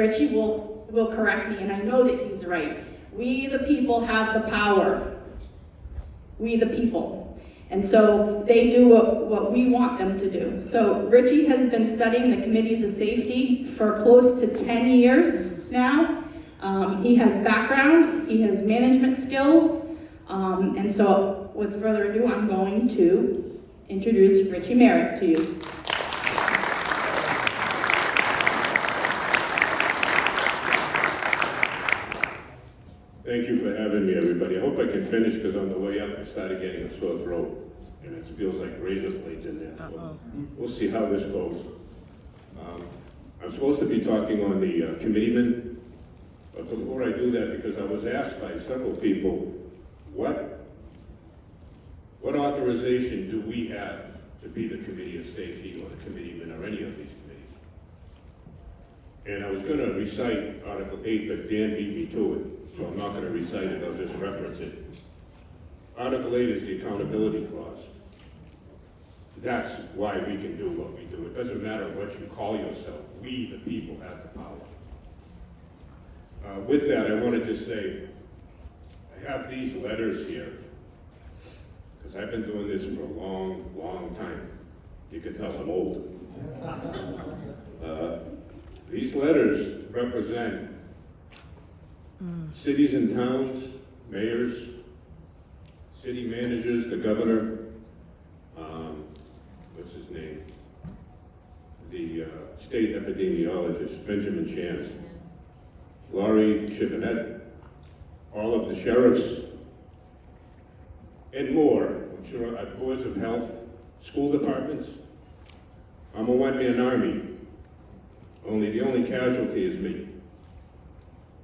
Richie will correct me, and I know that he's right. We, the people, have the power. We, the people. And so they do what we want them to do. So Richie has been studying the committees of safety for close to 10 years now. He has background, he has management skills, and so with further ado, I'm going to introduce Richie Merritt to you. Thank you for having me, everybody. I hope I can finish, because on the way up I started getting a sore throat, and it feels like razor blades in there. So we'll see how this goes. I'm supposed to be talking on the committeemen, but before I do that, because I was asked by several people, what authorization do we have to be the Committee of Safety or the committeeman or any of these committees? And I was going to recite Article 8, but Dan beat me to it, so I'm not going to recite it, I'll just reference it. Article 8 is the accountability clause. That's why we can do what we do. It doesn't matter what you call yourself. We, the people, have the power. With that, I want to just say, I have these letters here, because I've been doing this for a long, long time. You can tell I'm old. These letters represent cities and towns, mayors, city managers, the governor, what's his name? The state epidemiologist, Benjamin Chance, Laurie Chivinette, all of the sheriffs, and more. I'm sure at boards of health, school departments. I'm a one-man army. The only casualty is me.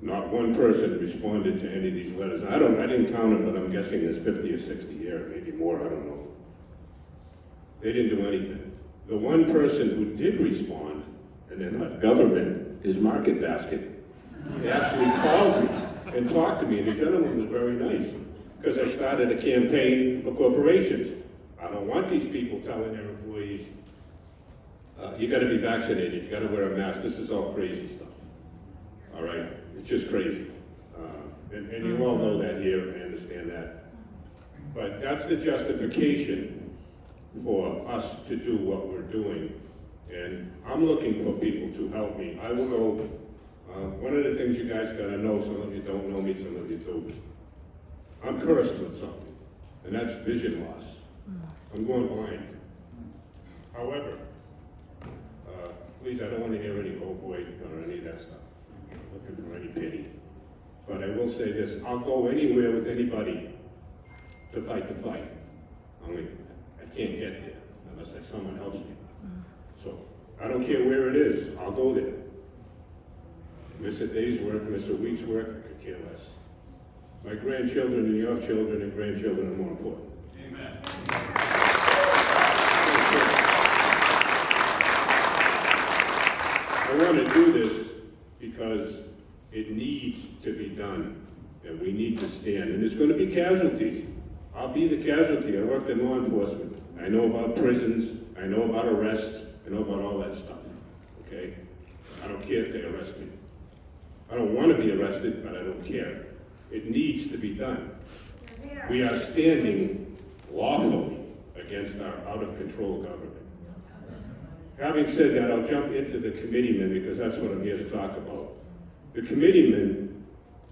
Not one person responded to any of these letters. I didn't count them, but I'm guessing there's 50 or 60 here, maybe more, I don't know. They didn't do anything. The one person who did respond, and they're not government, is Market Basket. They actually called me and talked to me, and the gentleman was very nice, because I started a campaign for corporations. I don't want these people telling their employees, you gotta be vaccinated, you gotta wear a mask. This is all crazy stuff, all right? It's just crazy. And you all know that here, I understand that. But that's the justification for us to do what we're doing. And I'm looking for people to help me. I will go, one of the things you guys gotta know, some of you don't know me, some of you do. I'm cursed with something, and that's vision loss. I'm going blind. However, please, I don't want to hear any oh boy or any of that stuff. I'm not looking for any pity. But I will say this, I'll go anywhere with anybody to fight the fight. Only I can't get there unless someone helps me. So I don't care where it is, I'll go there. Miss a day's work, miss a week's work, I could care less. My grandchildren and your children and grandchildren are more important. Amen. I want to do this because it needs to be done, and we need to stand. And there's going to be casualties. I'll be the casualty. I worked in law enforcement. I know about prisons. I know about arrests. I know about all that stuff, okay? I don't care if they arrest me. I don't want to be arrested, but I don't care. It needs to be done. We are standing lawfully against our out-of-control government. Having said that, I'll jump into the committeemen because that's what I'm here to talk about. The committeemen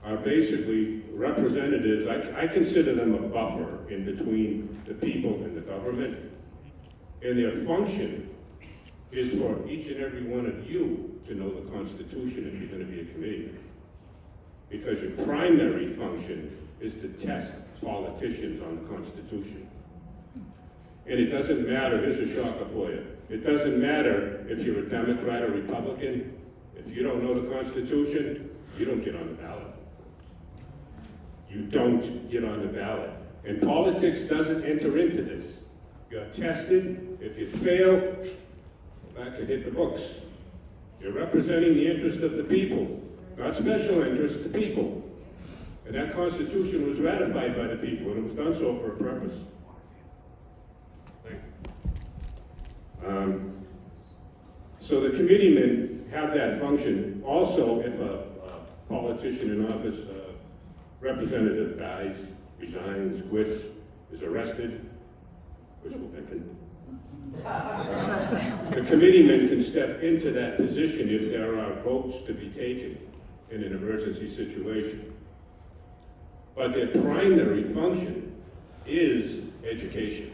are basically representatives. I consider them a buffer in between the people and the government. And their function is for each and every one of you to know the Constitution if you're going to be a committeeman. Because your primary function is to test politicians on the Constitution. And it doesn't matter, here's a shocker for you. It doesn't matter if you're a Democrat or Republican. If you don't know the Constitution, you don't get on the ballot. You don't get on the ballot. And politics doesn't enter into this. You're tested. If you fail, go back and hit the books. You're representing the interest of the people, not special interest, the people. And that Constitution was ratified by the people, and it was done so for a purpose. Thank you. So the committeemen have that function. also, if a politician in office, representative dies, resigns, quits, is arrested, wishful thinking, the committeeman can step into that position if there are votes to be taken in an emergency situation. But their primary function is education,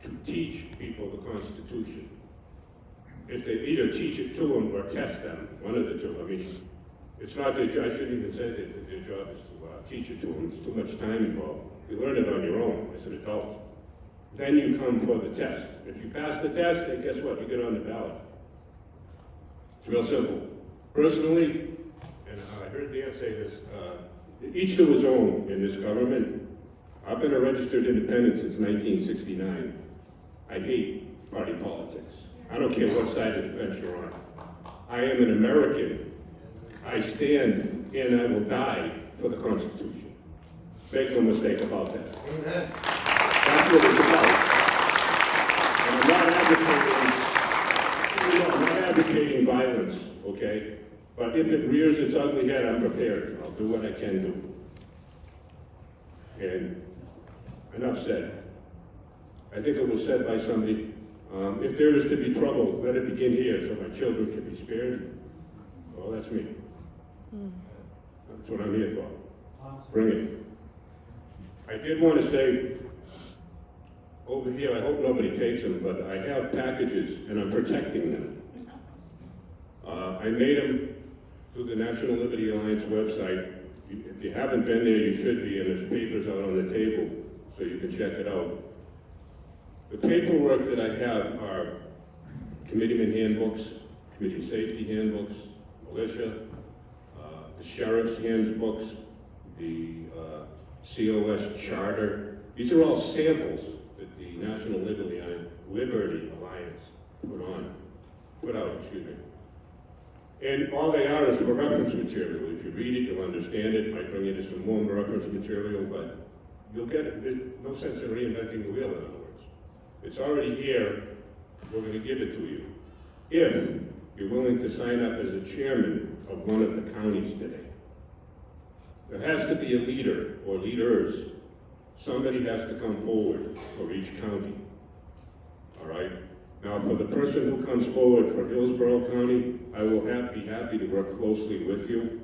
to teach people the Constitution. If they either teach it to them or test them, one of the two. I mean, it's not their job, I shouldn't even say that their job is to teach it to them. There's too much time involved. You learn it on your own as an adult. Then you come for the test. If you pass the test, then guess what? You get on the ballot. It's real simple. Personally, and I heard Dan say this, each to his own in this government. I've been a registered independent since 1969. I hate party politics. I don't care what side of the fence you're on. I am an American. I stand and I will die for the Constitution. Make no mistake about that. Amen. That's what it's about. And I'm not advocating violence, okay? But if it rears its ugly head, I'm prepared. I'll do what I can do. And enough said. I think it was said by somebody, if there is to be trouble, let it begin here so my children can be spared. Well, that's me. That's what I'm here for. Bring it. I did want to say, over here, I hope nobody takes them, but I have packages and I'm protecting them. I made them through the National Liberty Alliance website. If you haven't been there, you should be, and there's papers out on the table so you can check it out. The paperwork that I have are committeeman handbooks, committee safety handbooks, militia, the sheriff's handbooks, the COS charter. These are all samples that the National Liberty Alliance put out, excuse me. And all they are is for reference material. If you read it, you'll understand it. Might bring you to some more reference material, but you'll get it. There's no sense in reinventing the wheel, in other words. It's already here. We're going to give it to you. If you're willing to sign up as a chairman of one of the counties today. There has to be a leader or leaders. Somebody has to come forward for each county. All right? Now, for the person who comes forward for Hillsborough County, I will be happy to work closely with you.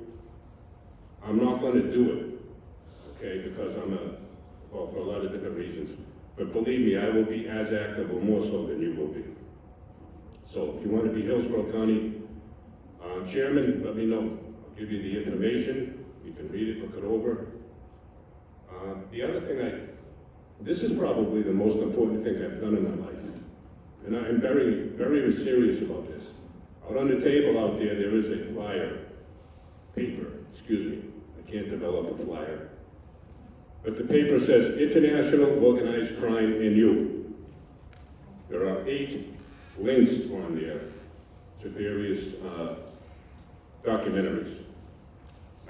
I'm not going to do it, okay, because well, for a lot of different reasons. But believe me, I will be as active or more so than you will be. So if you want to be Hillsborough County chairman, let me know. I'll give you the information. You can read it, look it over. The other thing this is probably the most important thing I've done in my life. And I'm very, very serious about this. Out on the table out there is a flyer, paper, excuse me. I can't develop a flyer. But the paper says, International Organized Crime and You. There are 8 links on there to various documentaries.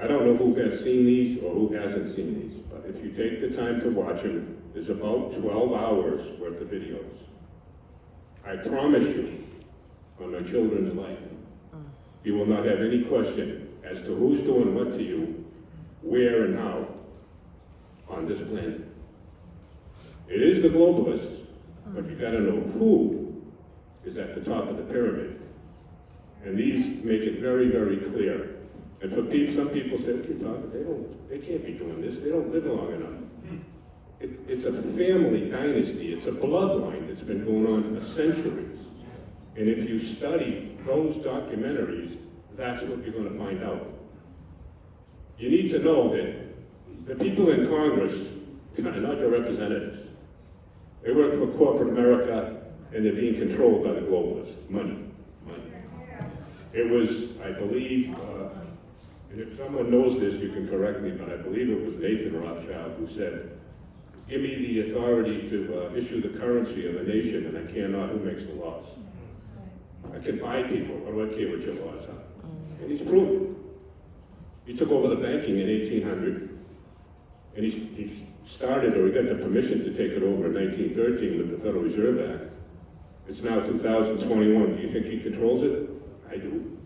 I don't know who has seen these or who hasn't seen these, but if you take the time to watch them, there's about 12 hours worth of videos. I promise you, on my children's life, you will not have any question as to who's doing what to you, where and how on this planet. It is the globalists, but you gotta know who is at the top of the pyramid. And these make it very, very clear. And for some people say, what are you talking? They can't be doing this. They don't live long enough. It's a family dynasty. It's a bloodline that's been going on for centuries. And if you study those documentaries, that's what you're going to find out. You need to know that the people in Congress are not your representatives. They work for corporate America, and they're being controlled by the globalists. Money. It was, I believe, and if someone knows this, you can correct me, but I believe it was Nathan Rothschild who said, give me the authority to issue the currency of a nation, and I cannot who makes the laws. I can buy people, I don't care what your laws are. And he's proven. He took over the banking in 1800, and he started, or he got the permission to take it over in 1913 with the Federal Reserve Act. It's now 2021. Do you think he controls it? I do.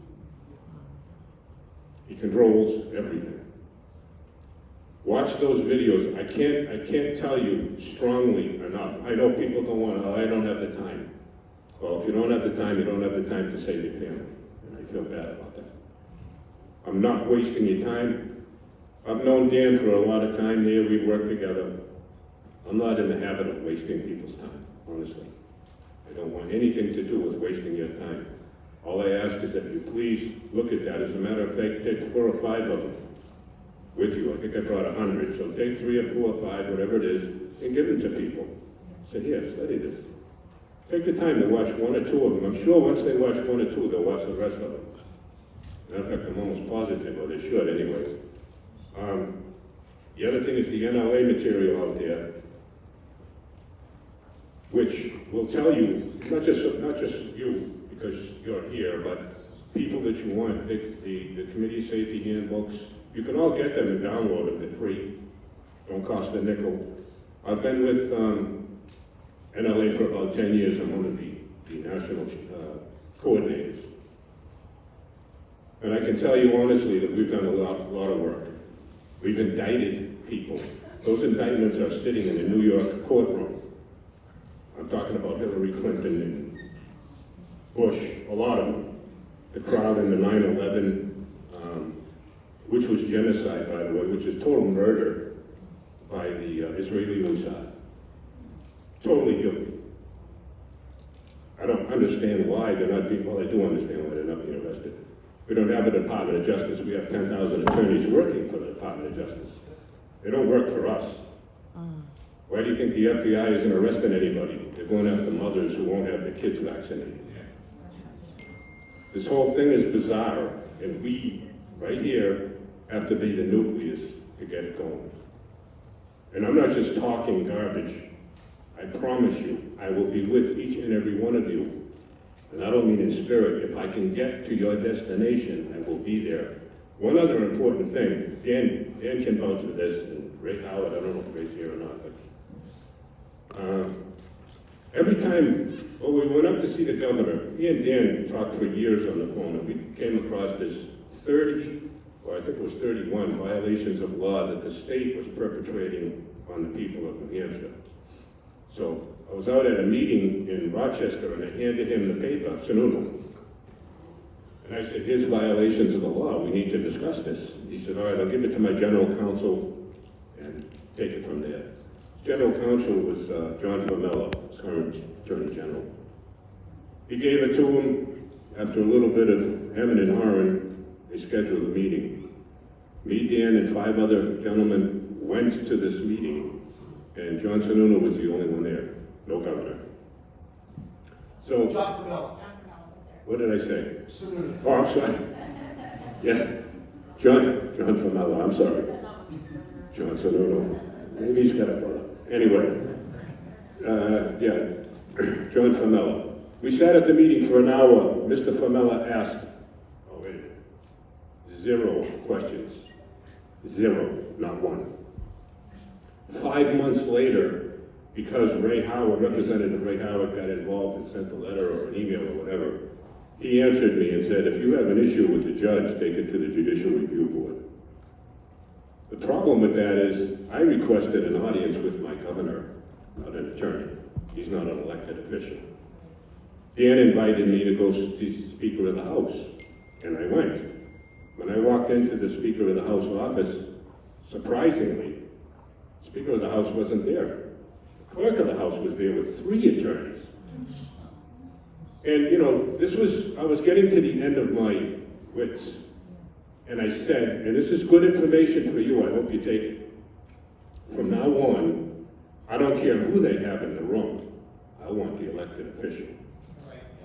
He controls everything. Watch those videos. I can't tell you strongly enough. I know people don't want to, I don't have the time. Well, if you don't have the time, you don't have the time to save your family. And I feel bad about that. I'm not wasting your time. I've known Dan for a lot of time here. We've worked together. I'm not in the habit of wasting people's time, honestly. I don't want anything to do with wasting your time. All I ask is that you please look at that. As a matter of fact, take 4 or 5 of them with you. I think I brought 100. So take 3 or 4 or 5, whatever it is, and give them to people. Say, here, study this. Take the time to watch 1 or 2 of them. I'm sure once they watch 1 or 2, they'll watch the rest of them. In fact, I'm almost positive, or they should anyway. The other thing is the NLA material out there, which will tell you, not just you, because you're here, but people that you want, the committee safety handbooks, you can all get them and download them, they're free, don't cost a nickel. I've been with NLA for about 10 years, I'm one of the national coordinators. And I can tell you honestly that we've done a lot of work. We've indicted people. Those indictments are sitting in the New York courtroom. I'm talking about Hillary Clinton and Bush, a lot of them. The crowd in the 9/11, which was genocide, by the way, which is total murder by the Israeli Mossad. Totally guilty. I don't understand why they're not being, well, I do understand why they're not being arrested. We don't have a Department of Justice. We have 10,000 attorneys working for the Department of Justice. They don't work for us. Why do you think the FBI isn't arresting anybody? They're going after mothers who won't have their kids vaccinated. This whole thing is bizarre, and we, right here, have to be the nucleus to get it going. And I'm not just talking garbage. I promise you, I will be with each and every one of you. And I don't mean in spirit. If I can get to your destination, I will be there. One other important thing, Dan can vouch for this, and Ray Howard, I don't know if Ray's here or not, but every time, well, we went up to see the governor. Me and Dan talked for years on the phone, and we came across this 30, or I think it was 31 violations of law that the state was perpetrating on the people of New Hampshire. So I was out at a meeting in Rochester, and I handed him the paper, Sununu. And I said, here's violations of the law. We need to discuss this. He said, all right, I'll give it to my general counsel and take it from there. General counsel was John Famella, current Attorney General. He gave it to him. After a little bit of hemming and hawing, they scheduled a meeting. Me, Dan, and 5 other gentlemen went to this meeting, and John Sununu was the only one there, no governor. So, John Famella. What did I say? Sununu. Oh, I'm sorry. Yeah, John Famella, I'm sorry. John Sununu. Maybe he's got a brother. Anyway, John Famella. We sat at the meeting for an hour. Mr. Famella asked, oh, wait a minute, 0 questions. 0, not 1. 5 months later, because Representative Ray Howard got involved and sent a letter or an email or whatever, he answered me and said, if you have an issue with the judge, take it to the Judicial Review Board. The problem with that is, I requested an audience with my governor, not an attorney. He's not an elected official. Dan invited me to go see Speaker of the House, and I went. When I walked into the Speaker of the House office, surprisingly, Speaker of the House wasn't there. The Clerk of the House was there with 3 attorneys. And you know, I was getting to the end of my wits. And I said, and this is good information for you, I hope you take it. From now on, I don't care who they have in the room. I want the elected official.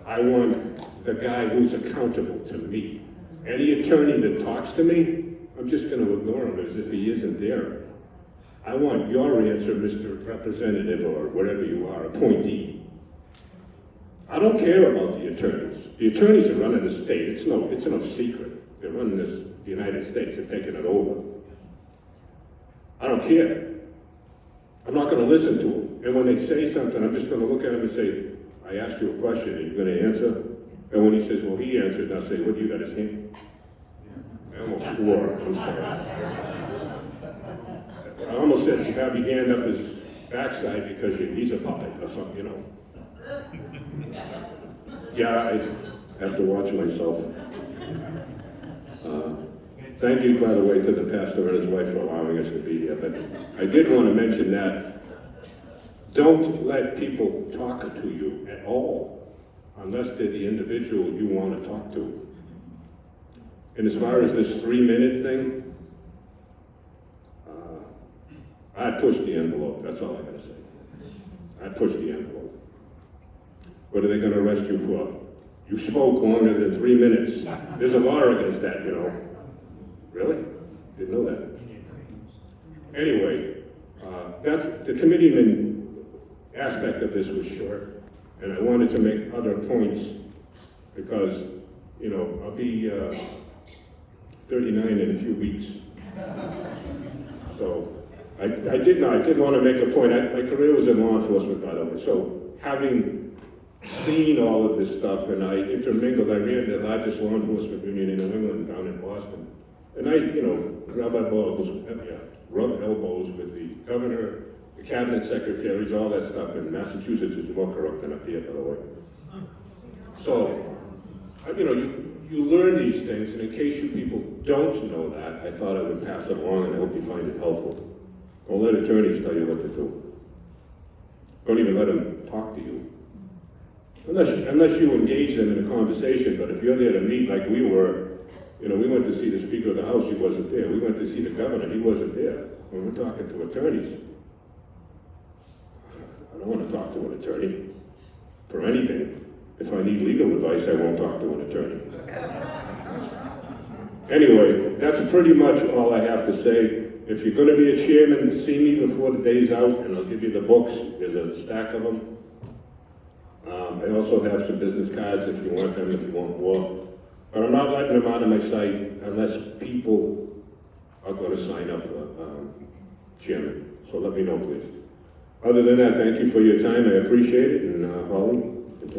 I want the guy who's accountable to me. Any attorney that talks to me, I'm just going to ignore him as if he isn't there. I want your answer, Mr. Representative, or whatever you are, appointee. I don't care about the attorneys. The attorneys are running the state. It's no secret. They're running the United States. They're taking it over. I don't care. I'm not going to listen to them. And when they say something, I'm just going to look at them and say, I asked you a question. Are you going to answer? And when he says, well, he answered, and I say, what do you got to say? I almost swore, I'm sorry. I almost said you have your hand up his backside because he's a puppet or something, you know. Yeah, I have to watch myself. Thank you, by the way, to the pastor and his wife for allowing us to be here, but I did want to mention that don't let people talk to you at all unless they're the individual you want to talk to. And as far as this 3-minute thing, I'd push the envelope, that's all I gotta say. I'd push the envelope. What are they gonna arrest you for? You spoke longer than 3 minutes. There's a law against that, you know. Really? Didn't know that. Anyway, that's the committeeman aspect of this was short, and I wanted to make other points because, you know, I'll be 39 in a few weeks. So I did want to make a point. My career was in law enforcement, by the way. So having seen all of this stuff, and I intermingled, I ran the largest law enforcement union in New England down in Boston. And I, you know, rub elbows with the governor, the cabinet secretaries, all that stuff. And Massachusetts is more corrupt than up here, by the way. So, you know, you learn these things, and in case you people don't know that, I thought I would pass it along, and I hope you find it helpful. Don't let attorneys tell you what to do. Don't even let them talk to you. Unless you engage them in a conversation, but if you're there to meet like we were, you know, we went to see the Speaker of the House, he wasn't there. We went to see the governor, he wasn't there. When we're talking to attorneys, I don't want to talk to an attorney for anything. If I need legal advice, I won't talk to an attorney. Anyway, that's pretty much all I have to say. If you're going to be a chairman, see me before the day's out, and I'll give you the books. There's a stack of them. I also have some business cards if you want them, if you want more. But I'm not letting them out of my sight unless people are going to sign up for chairman. So let me know, please. Other than that, thank you for your time. I appreciate it. And Holly?